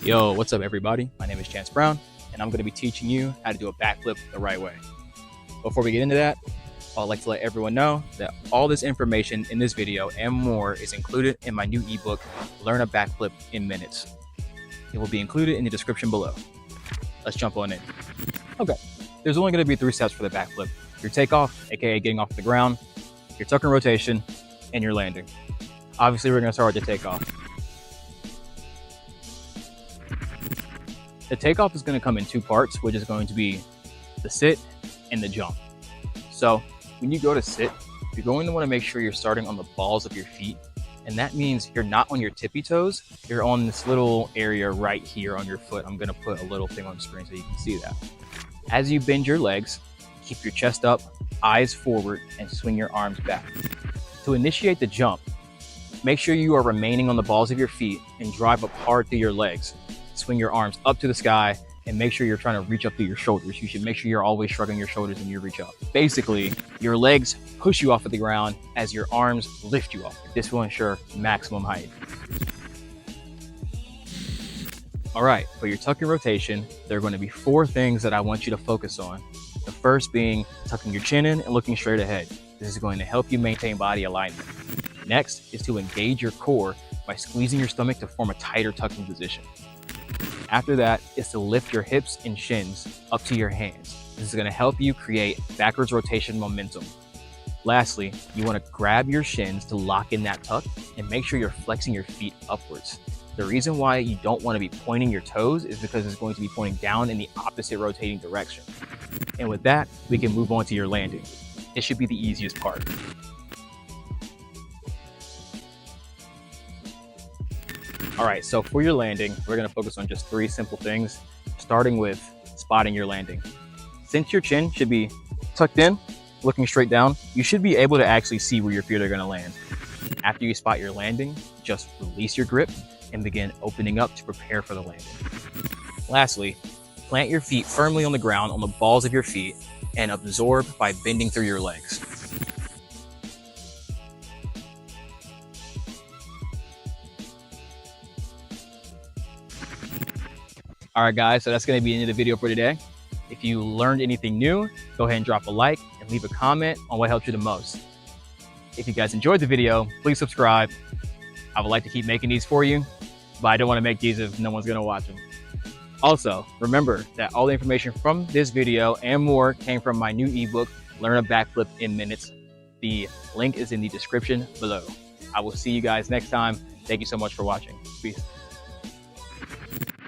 Yo, what's up everybody? My name is Chance Brown, and I'm going to be teaching you how to do a backflip the right way. Before we get into that, I'd like to let everyone know that all this information in this video and more is included in my new ebook, Learn a Backflip in Minutes. It will be included in the description below. Let's jump on in. Okay, there's only going to be 3 steps for the backflip. Your takeoff, aka getting off the ground, your tuck and rotation, and your landing. Obviously, we're going to start with the takeoff. The takeoff is going to come in 2 parts, which is going to be the sit and the jump. So when you go to sit, you're going to want to make sure you're starting on the balls of your feet. And that means you're not on your tippy toes. You're on this little area right here on your foot. I'm going to put a little thing on the screen so you can see that. As you bend your legs, keep your chest up, eyes forward, and swing your arms back. To initiate the jump, make sure you are remaining on the balls of your feet and drive up hard through your legs. Swing your arms up to the sky and make sure you're trying to reach up through your shoulders. You should make sure you're always shrugging your shoulders when you reach up. Basically, your legs push you off of the ground as your arms lift you up. This will ensure maximum height. All right, for your tuck and rotation, there are going to be 4 things that I want you to focus on. The first being tucking your chin in and looking straight ahead. This is going to help you maintain body alignment. Next is to engage your core by squeezing your stomach to form a tighter tucking position. After that is to lift your hips and shins up to your hands. This is going to help you create backwards rotation momentum. Lastly, you want to grab your shins to lock in that tuck and make sure you're flexing your feet upwards. The reason why you don't want to be pointing your toes is because it's going to be pointing down in the opposite rotating direction. And with that, we can move on to your landing. It should be the easiest part. All right, so for your landing, we're going to focus on just 3 simple things, starting with spotting your landing. Since your chin should be tucked in, looking straight down, you should be able to actually see where your feet are going to land. After you spot your landing, just release your grip and begin opening up to prepare for the landing. Lastly, plant your feet firmly on the ground on the balls of your feet and absorb by bending through your legs. All right, guys, so that's going to be the end of the video for today. If you learned anything new, go ahead and drop a like and leave a comment on what helped you the most. If you guys enjoyed the video, please subscribe. I would like to keep making these for you, but I don't want to make these if no one's going to watch them. Also, remember that all the information from this video and more came from my new ebook, Learn a Backflip in Minutes. The link is in the description below. I will see you guys next time. Thank you so much for watching. Peace.